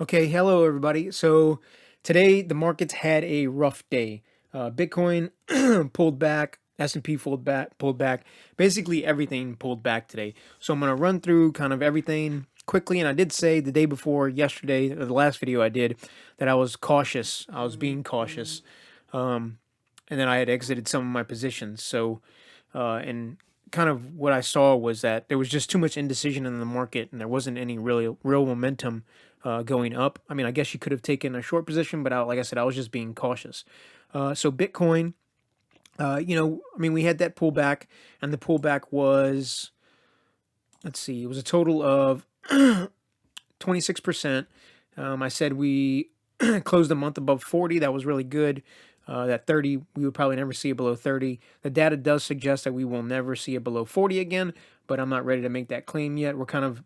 Okay, hello everybody. So today the markets had a rough day. Bitcoin pulled back, S&P pulled back. Basically everything pulled back today. So I'm gonna run through kind of everything quickly. And I did say the day before yesterday, or the last video I did, that I was cautious. I was being cautious, um, and then I had exited some of my positions. And kind of what I saw was that there was just too much indecision in the market, and there wasn't any really real momentum going up. I mean, I guess you could have taken a short position, but like I said, I was just being cautious. So Bitcoin, I mean, we had that pullback, and the pullback was, let's see, it was a total of 26%. I said we closed the month above 40. That was really good. That 30, we would probably never see it below 30. The data does suggest that we will never see it below 40 again, but I'm not ready to make that claim yet. We're kind of,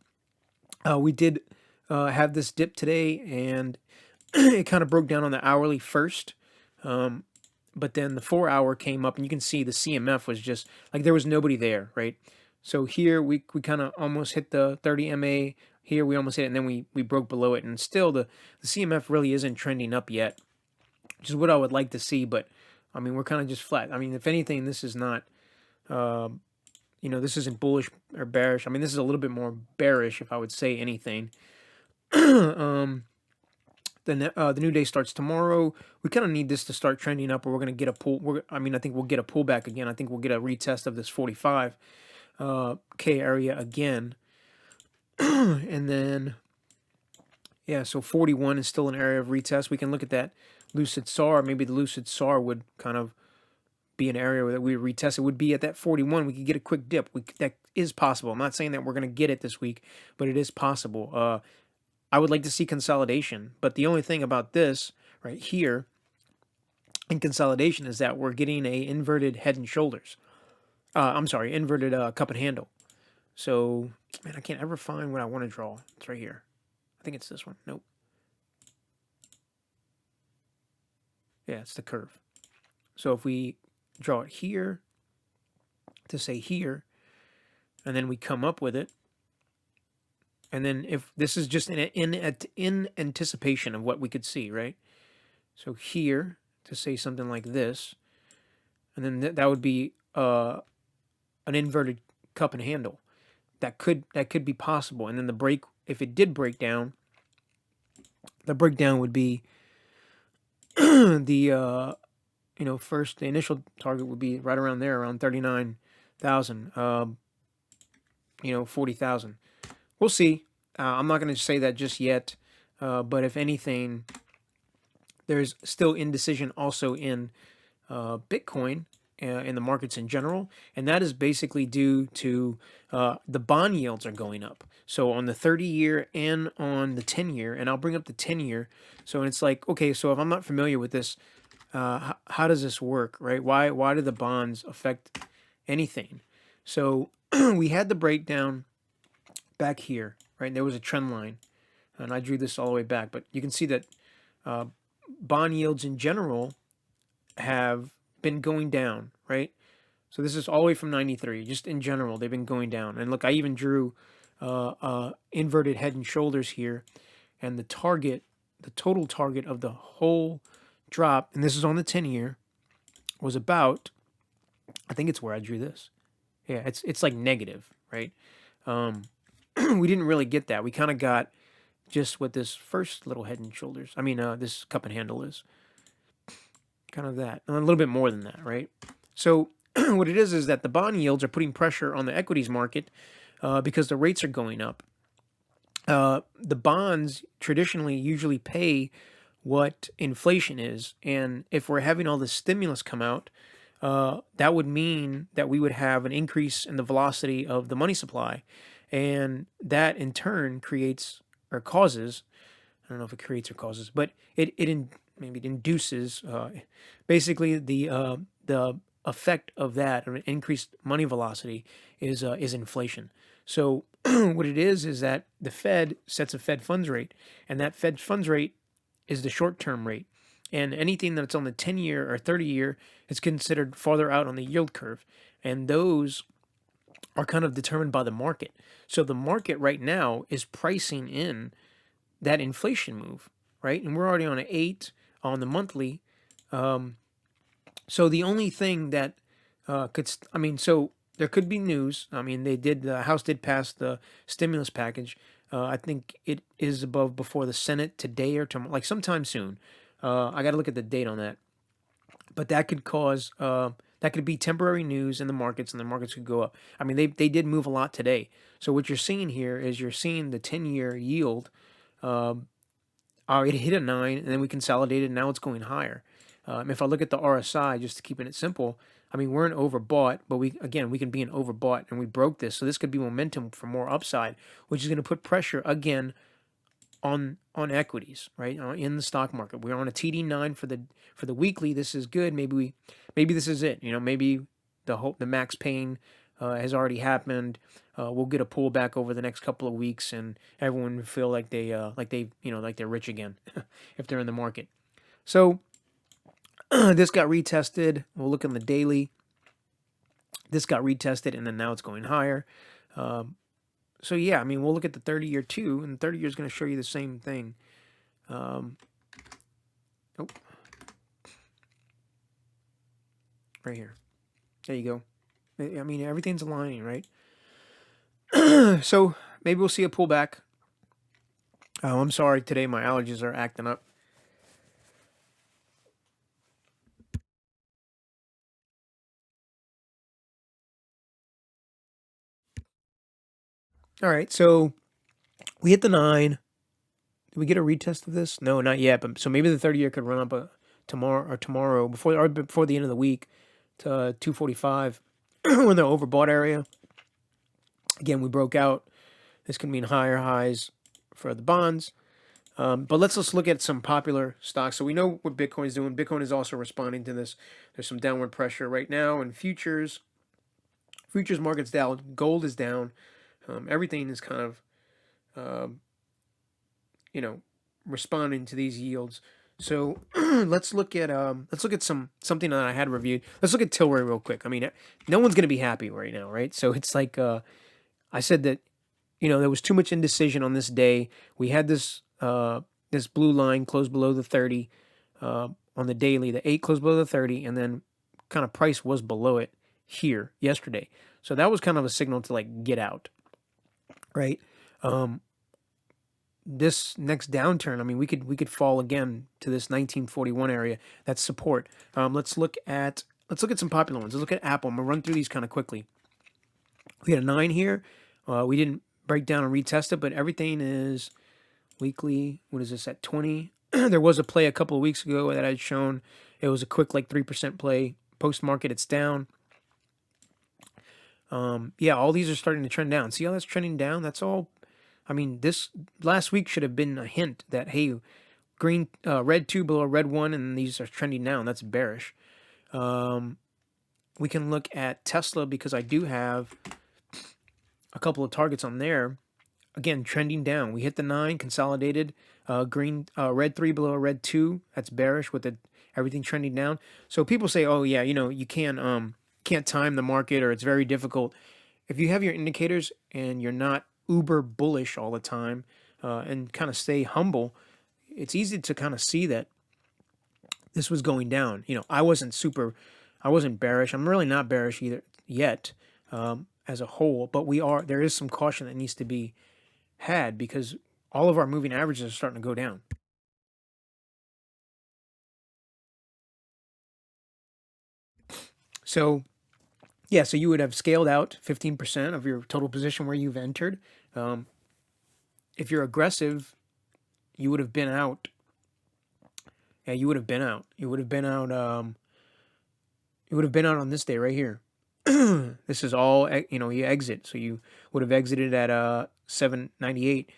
we did have this dip today, and it kind of broke down on the hourly first. Um, but then the 4 hour came up, and you can see the CMF was just like there was nobody there, right? So here we kind of almost hit the 30 MA. Here we almost hit it, and then we broke below it, and still the CMF really isn't trending up yet, which is what I would like to see. But I mean, we're kind of just flat. I mean, if anything, this is not, uh, this isn't bullish or bearish. I mean, this is a little bit more bearish, if I would say anything. um, the new day starts tomorrow. We kind of need this to start trending up, or we're going to get a pull. I mean, I think we'll get a pullback again. I think we'll get a retest of this 45 K area again, and then yeah, so 41 is still an area of retest. We can look at that Lucid SAR. Maybe the Lucid SAR would kind of be an area that we retest. It would be at that 41. We could get a quick dip. That is possible. I'm not saying that we're going to get it this week, but it is possible. I would like to see consolidation, but the only thing about this right here in consolidation is that we're getting a inverted head and shoulders. I'm sorry, inverted cup and handle. So, man, I can't ever find what I want to draw. It's right here. I think it's this one. Nope. Yeah, it's the curve. So if we draw it here to say here, and then we come up with it, and then if this is just in anticipation of what we could see, right? So here to say something like this, and then that would be an inverted cup and handle. That could be possible. And then the break, if it did break down, the breakdown would be the first the initial target would be right around there, around 39,000, 40,000. We'll see. I'm not going to say that just yet, but if anything, there's still indecision also in Bitcoin, in the markets in general, and that is basically due to the bond yields are going up. So on the 30-year and on the 10-year, and I'll bring up the 10-year. So it's like, okay, so if I'm not familiar with this, how does this work, right? Why do the bonds affect anything? So we had the breakdown back here, right? There was a trend line, and I drew this all the way back, but you can see that uh, bond yields in general have been going down, right? So this is all the way from 93. Just in general, they've been going down. And look, I even drew inverted head and shoulders here, and the total target of the whole drop, and this is on the 10-year, was about, I think it's where I drew this. Yeah, it's like negative, right? Um, we didn't really get that. We kind of got just what this first little head and shoulders, this cup and handle is. Kind of that, and a little bit more than that, right? So what it is that the bond yields are putting pressure on the equities market because the rates are going up. The bonds traditionally usually pay what inflation is, and if we're having all this stimulus come out, that would mean that we would have an increase in the velocity of the money supply, and that in turn creates or causes. I don't know if it creates or causes, but maybe it induces basically the effect of that, or increased money velocity, is inflation. So what it is that the Fed sets a Fed funds rate, and that Fed funds rate is the short term rate, and anything that's on the 10-year or 30-year is considered farther out on the yield curve, and those are kind of determined by the market. So the market right now is pricing in that inflation move, right? And we're already on an 8 on the monthly. So the only thing that so there could be news. I mean, the House did pass the stimulus package. I think it is above before the Senate today or tomorrow, like sometime soon. I got to look at the date on that. But that could cause that could be temporary news in the markets, and the markets could go up. I mean, they did move a lot today. So what you're seeing here is you're seeing the 10-year yield. Um, it hit a 9, and then we consolidated. And now it's going higher. If I look at the RSI, just keeping it simple, I mean, we're in overbought, but we can be in overbought, and we broke this. So this could be momentum for more upside, which is going to put pressure again on equities, right? In the stock market. We're on a TD9 for the weekly. This is good. Maybe this is it. Maybe the max pain has already happened. We'll get a pullback over the next couple of weeks, and everyone will feel like they're rich again if they're in the market. So this got retested. We'll look on the daily. This got retested, and then now it's going higher. So yeah, I mean, we'll look at the 30-year too, and the 30-year is going to show you the same thing. Oh, right here. There you go. I mean, everything's aligning, right? So maybe we'll see a pullback. I'm sorry, today my allergies are acting up. All right, so we hit the 9. Did we get a retest of this? No, not yet. But so maybe the 30-year could run up tomorrow before the end of the week to 245. We're in the overbought area. Again, we broke out. This could mean higher highs for the bonds. But let's just look at some popular stocks. So we know what Bitcoin is doing. Bitcoin is also responding to this. There's some downward pressure right now in futures. Futures market's down. Gold is down. Everything is kind of, responding to these yields. So let's look at something that I had reviewed. Let's look at TLRY real quick. I mean, no one's gonna be happy right now, right? So it's like I said that there was too much indecision on this day. We had this this blue line close below the 30 on the daily. The 8 closed below the 30, and then kind of price was below it here yesterday. So that was kind of a signal to like get out, right? This next downturn, I mean, we could fall again to this 1941 area. That's support. Let's look at some popular ones. Let's look at Apple. I'm gonna run through these kind of quickly. We had a 9 here. We didn't break down and retest it, but everything is weekly. What is this at 20? There was a play a couple of weeks ago that I'd shown. It was a quick like 3% play. Post market, it's down. Yeah, all these are starting to trend down. See how that's trending down? That's all. I mean, this last week should have been a hint that, hey, red 2 below red 1, and these are trending down. That's bearish. We can look at Tesla because I do have a couple of targets on there. Again, trending down. We hit the 9, consolidated. Red 3 below red 2. That's bearish with everything trending down. So people say, oh yeah, you can't time the market, or it's very difficult. If you have your indicators and you're not uber bullish all the time, and kind of stay humble, it's easy to kind of see that this was going down. I wasn't bearish. I'm really not bearish either yet, as a whole, but there is some caution that needs to be had because all of our moving averages are starting to go down. So yeah, so you would have scaled out 15% of your total position where you've entered. If you're aggressive, you would have been out. Yeah, you would have been out. You would have been out. You would have been out on this day right here. This is all you exit. So you would have exited at 798.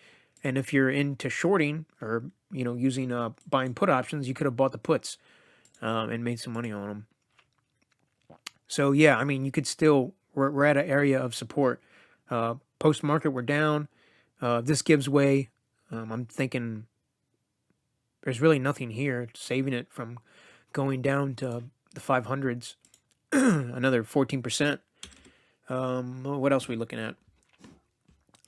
And if you're into shorting or using buying put options, you could have bought the puts and made some money on them. So yeah, I mean, you could still we're at an area of support. Post market, we're down. This gives way. I'm thinking there's really nothing here saving it from going down to the 500s. Another 14%. What else are we looking at?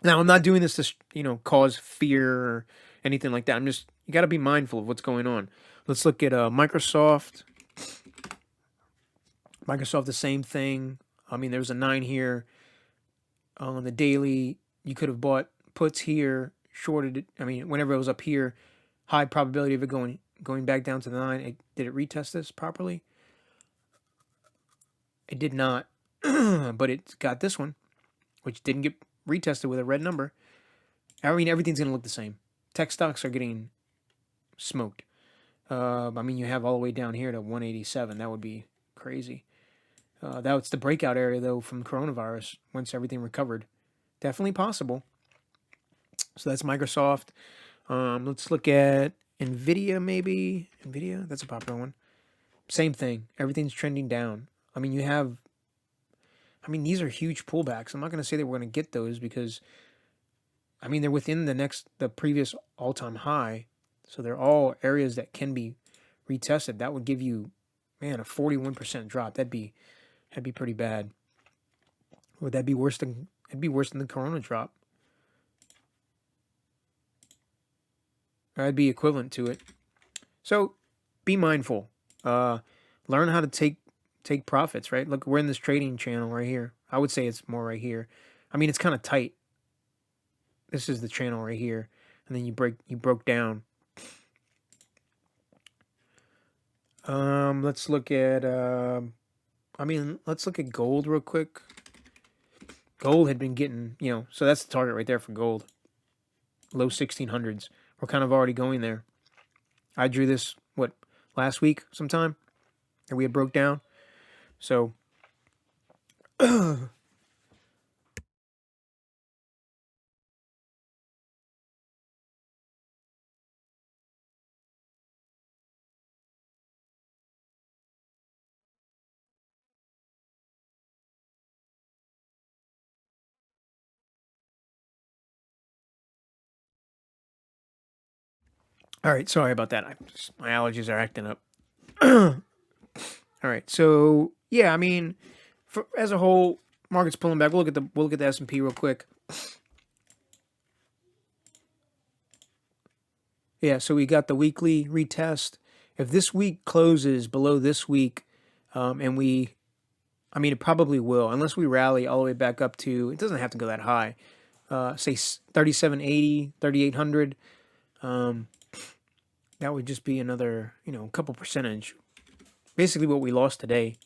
Now, I'm not doing this to, cause fear or anything like that. You got to be mindful of what's going on. Let's look at Microsoft. Microsoft, the same thing. I mean, there was a 9 here on the daily. You could have bought puts here, shorted it. I mean, whenever it was up here, high probability of it going back down to the 9. Did it retest this properly? It did not, but it got this one, which didn't get retested with a red number. I mean, everything's going to look the same. Tech stocks are getting smoked. I mean, you have all the way down here to 187. That would be crazy. That's the breakout area, though, from coronavirus once everything recovered. Definitely possible. So that's Microsoft. Let's look at NVDA, maybe. NVIDIA, that's a popular one. Same thing. Everything's trending down. I mean, these are huge pullbacks. I'm not going to say that we're going to get those because, I mean, they're within the previous all-time high. So they're all areas that can be retested. That would give you, man, a 41% drop. That'd be pretty bad. Would that be worse than? It'd be worse than the Corona drop. I'd be equivalent to it. So, be mindful. Learn how to take profits. Right. Look, we're in this trading channel right here. I would say it's more right here. I mean, it's kind of tight. This is the channel right here, and then you broke down. Let's look at. Let's look at gold real quick. Gold had been getting, so that's the target right there for gold. Low 1600s. We're kind of already going there. I drew this, last week sometime? And we had broke down. So, all right, sorry about that. My allergies are acting up. All right, so yeah, I mean, as a whole, market's pulling back. We'll look at the S&P real quick. Yeah, so we got the weekly retest. If this week closes below this week, it probably will, unless we rally all the way back up to. It doesn't have to go that high. Say 3780, 3800. That would just be another, couple percentage. Basically, what we lost today.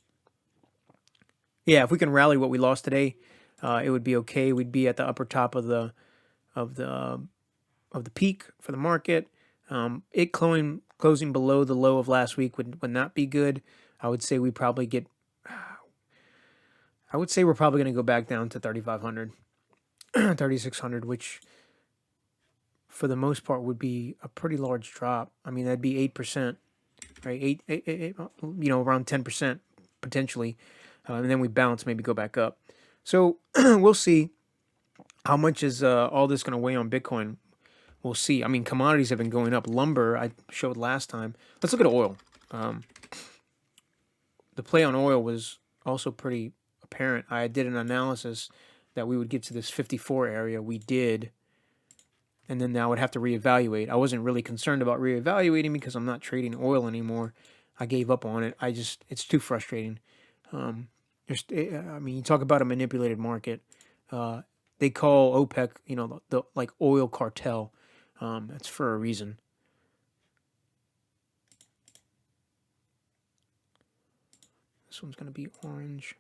Yeah, if we can rally what we lost today, it would be okay. We'd be at the upper top of the peak for the market. It closing below the low of last week would not be good. I would say we're probably going to go back down to 3,500, 3,600, which for the most part would be a pretty large drop. I mean, that'd be 8%, right? Around 10% potentially. And then we bounce, maybe go back up. So we'll see how much is all this going to weigh on Bitcoin. We'll see. I mean, commodities have been going up. Lumber, I showed last time. Let's look at oil. The play on oil was also pretty apparent. I did an analysis that we would get to this 54 area. We did. And then I would have to reevaluate. I wasn't really concerned about reevaluating because I'm not trading oil anymore. I gave up on it. It's too frustrating. You talk about a manipulated market. They call OPEC, the oil cartel. That's for a reason. This one's going to be orange.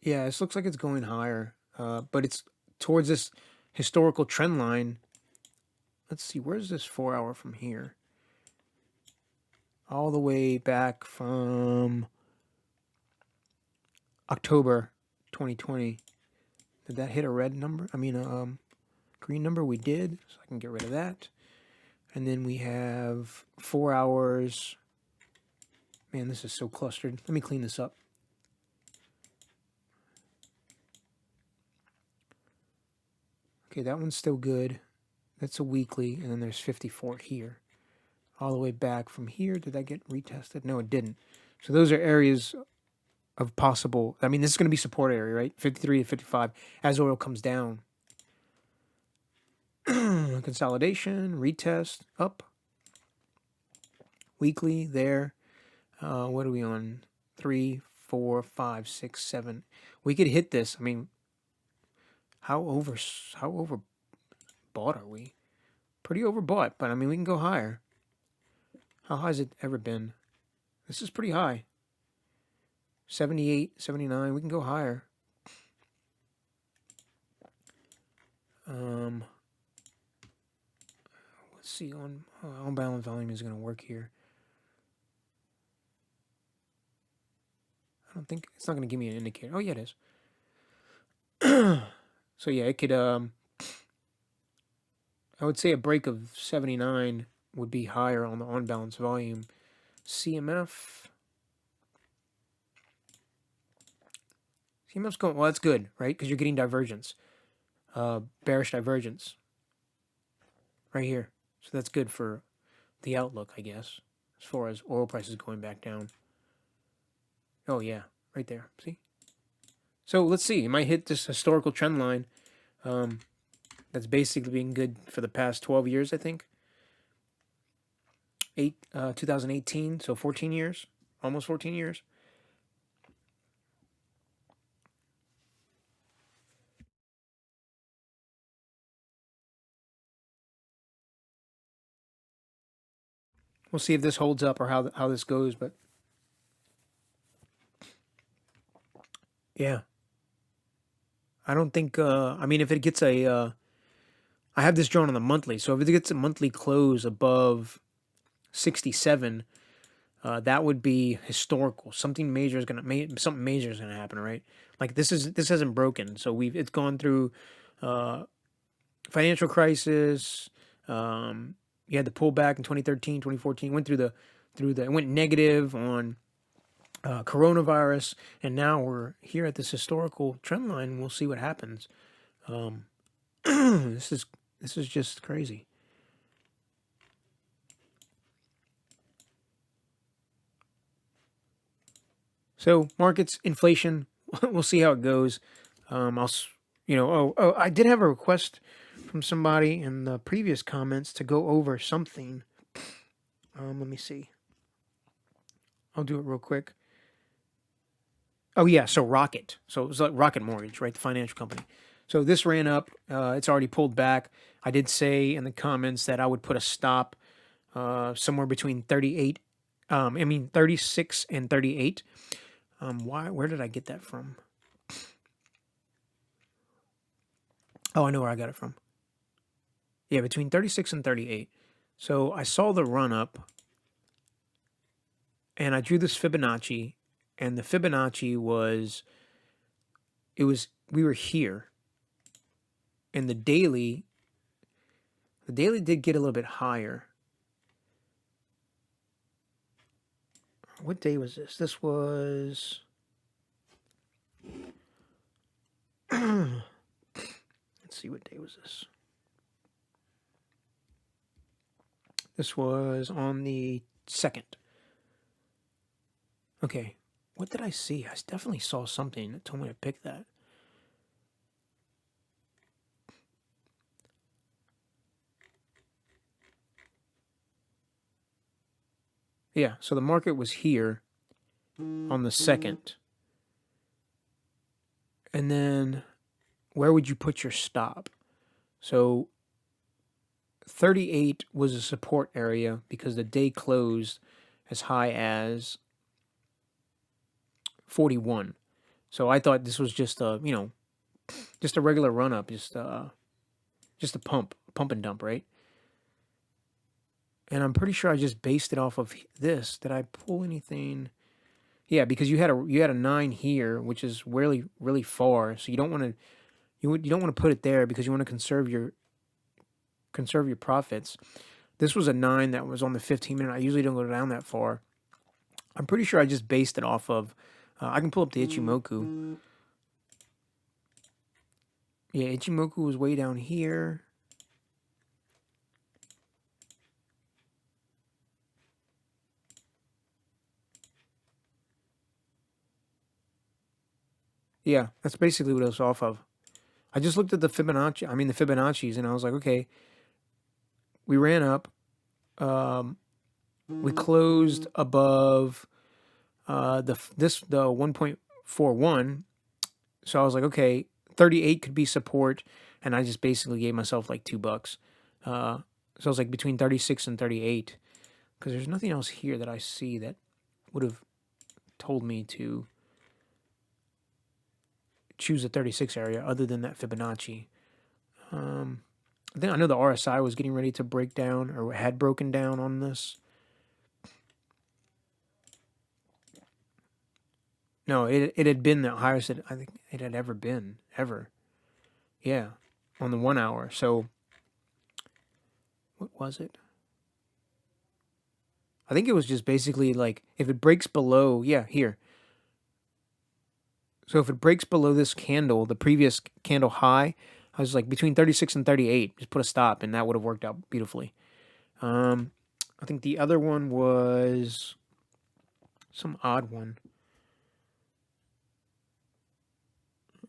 Yeah, this looks like it's going higher, but it's towards this historical trend line. Let's see, where's this 4 hour from here? All the way back from October 2020. Did that hit a red number? Green number? We did, so I can get rid of that. And then we have 4 hours. Man, this is so clustered. Let me clean this up. Okay, that one's still good. That's a weekly, and then there's 54 here. All the way back from here. Did that get retested? No, it didn't. So those are areas of possible. I mean, this is going to be support area, right? 53 to 55 as oil comes down. Consolidation, retest, up. Weekly there. What are we on? 3, 4, 5, 6, 7. We could hit this. I mean, how overbought are we? Pretty overbought, but I mean, we can go higher. How high has it ever been? This is pretty high. 78, 79. We can go higher. Let's see. On balance volume is going to work here. I don't think it's not going to give me an indicator. Oh yeah, it is. So yeah, it could. I would say a break of 79 would be higher on the on balance volume. CMF's going, well, that's good, right? Because you're getting divergence, bearish divergence right here. So that's good for the outlook, I guess, as far as oil prices going back down. Oh, yeah, right there. See? So let's see. It might hit this historical trend line that's basically been good for the past 12 years, I think. 2018, so 14 years, almost 14 years. We'll see if this holds up or how this goes, but yeah. I don't think, I mean, if it gets I have this drawn on the monthly, so if it gets a monthly close above 67, that would be historical. Something major is gonna happen, right? Like this hasn't broken, so it's gone through financial crisis. You had the pullback in 2013, 2014. Went through it went negative on coronavirus, and now we're here at this historical trend line. And we'll see what happens. This is just crazy. So markets, inflation, we'll see how it goes. I did have a request from somebody in the previous comments to go over something. Let me see. I'll do it real quick. Oh yeah, so Rocket. So it was like Rocket Mortgage, right? The financial company. So this ran up. It's already pulled back. I did say in the comments that I would put a stop somewhere between 36 and 38. Where did I get that from? Oh, I know where I got it from. Yeah, between 36 and 38. So I saw the run up and I drew this Fibonacci, and the Fibonacci we were here. And the daily did get a little bit higher. What day was this? This was let's see, what day was this? This was on the 2nd. Okay, what did I see? I definitely saw something that told me to pick that. Yeah, so the market was here on the 2nd. And then where would you put your stop? So 38 was a support area because the day closed as high as 41. So I thought this was just a regular run up, just a pump and dump, right? And I'm pretty sure I just based it off of this. Did I pull anything? Yeah, because you had a 9 here, which is really really far. So you don't want to put it there because you want to conserve your profits. This was a 9 that was on the 15-minute. I usually don't go down that far. I'm pretty sure I just based it off of. I can pull up the Ichimoku. Yeah, Ichimoku was way down here. Yeah, that's basically what it was off of. I just looked at the Fibonacci. I mean the Fibonacci's, and I was like, okay, we ran up. We closed above the 1.41. So I was like, okay, 38 could be support, and I just basically gave myself like $2. So I was like between 36 and 38, because there's nothing else here that I see that would have told me to choose the 36 area other than that Fibonacci. I know the RSI was getting ready to break down or had broken down on this. No, it had been the highest I think it had ever been, ever. Yeah, on the 1 hour. So, what was it? I think it was just basically like if it breaks below, yeah, here. So if it breaks below this candle, the previous candle high, I was like between 36 and 38, just put a stop, and that would have worked out beautifully. I think the other one was some odd one.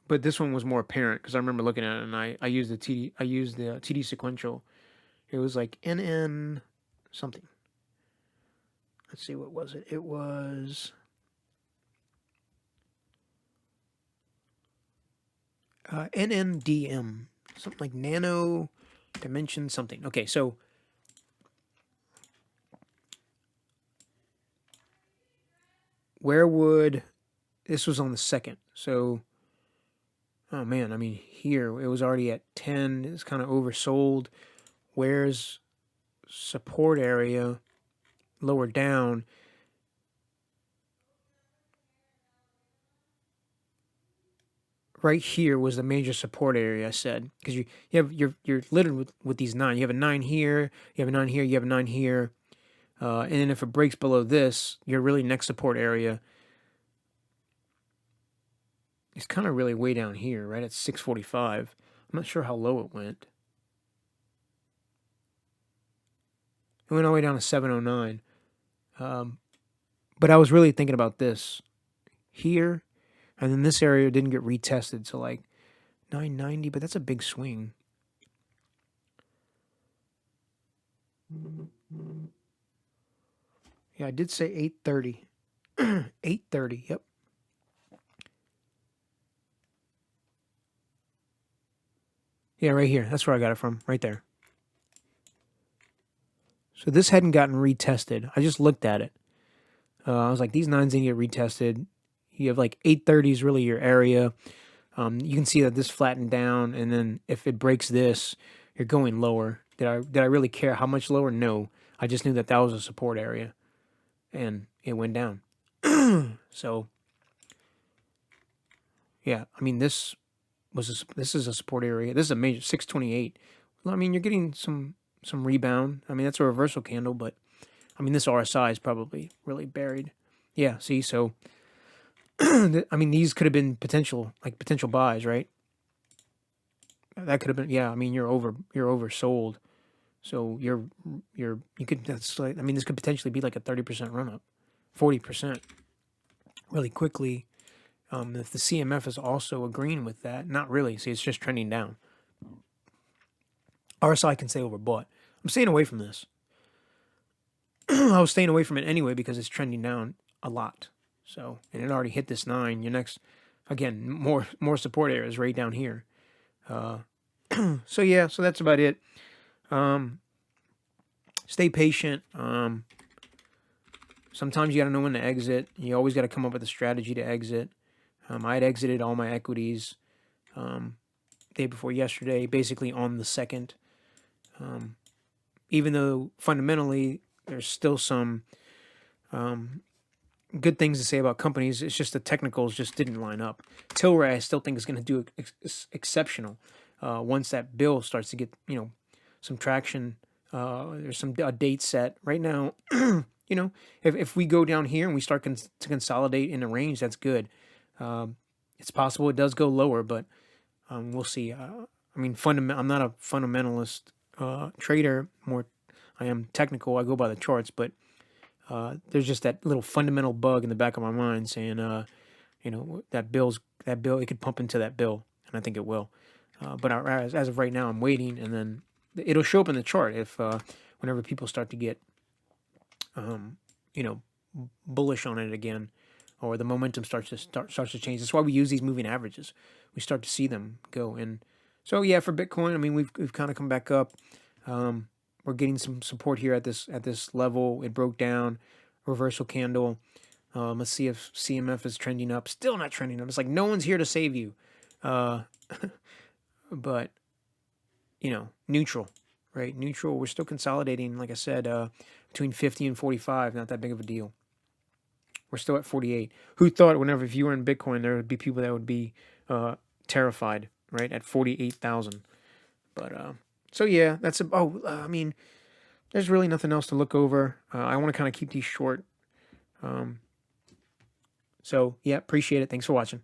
But this one was more apparent because I remember looking at it and I used the TD sequential. It was like NN something. Let's see, what was it? It was NNDM, something like nano dimension something. Okay, so where would this was on the second? So, oh man, I mean here it was already at 10. It's kind of oversold. Where's support area lower down? Right here was the major support area, I said, because you're littered with these 9. You have a 9 here, you have a 9 here, you have a 9 here, and then if it breaks below this, your really next support area is kind of really way down here, right at 645. I'm not sure how low it went. It went all the way down to 709. But I was really thinking about this here, and then this area didn't get retested, so like 990, but that's a big swing. Yeah, I did say 830. 830, yep. Yeah, right here. That's where I got it from, right there. So this hadn't gotten retested. I just looked at it. I was like, these 9s didn't get retested. You have like 830 is really your area. You can see that this flattened down, and then if it breaks this, you're going lower. Did I really care how much lower? No. I just knew that that was a support area, and it went down. So, yeah, I mean this is a support area. This is a major 628. Well, I mean you're getting some rebound. I mean that's a reversal candle, but I mean this RSI is probably really buried. Yeah, see, so I mean these could have been potential buys, right? That could have been, yeah. I mean you're oversold, so you could, that's like, I mean this could potentially be like a 30% run up, 40% really quickly. If the CMF is also agreeing with that, not really. See, it's just trending down. RSI can say overbought. I'm staying away from this. I was staying away from it anyway because it's trending down a lot. So, and it already hit this 9. Your next, again, more support areas right down here. So yeah, so that's about it. Stay patient. Sometimes you got to know when to exit. You always got to come up with a strategy to exit. I had exited all my equities day before yesterday, basically on the 2nd. Even though fundamentally there's still some good things to say about companies, it's just the technicals just didn't line up. TLRY I still think is going to do exceptional once that bill starts to get some traction. There's a date set right now. If we go down here and we start to consolidate in a range, that's good. It's possible it does go lower, but we'll see. I mean, I'm not a fundamentalist trader. More, I am technical. I go by the charts, but there's just that little fundamental bug in the back of my mind saying, you know, that bill, it could pump into that bill, and I think it will. But as of right now, I'm waiting, and then it'll show up in the chart if whenever people start to get, you know, bullish on it again, or the momentum starts to change. That's why we use these moving averages. We start to see them go. And so yeah, for Bitcoin, I mean, we've kind of come back up. We're getting some support here at this level. It broke down, reversal candle. Let's see if CMF is trending up. Still not trending up. It's like no one's here to save you. Uh, but you know, neutral, right? Neutral. We're still consolidating, like I said, between 50 and 45. Not that big of a deal. We're still at 48. Who thought whenever if you were in Bitcoin, there would be people that would be terrified, right? At 48,000. But so yeah, that's I mean, there's really nothing else to look over. I want to kind of keep these short. So yeah, appreciate it. Thanks for watching.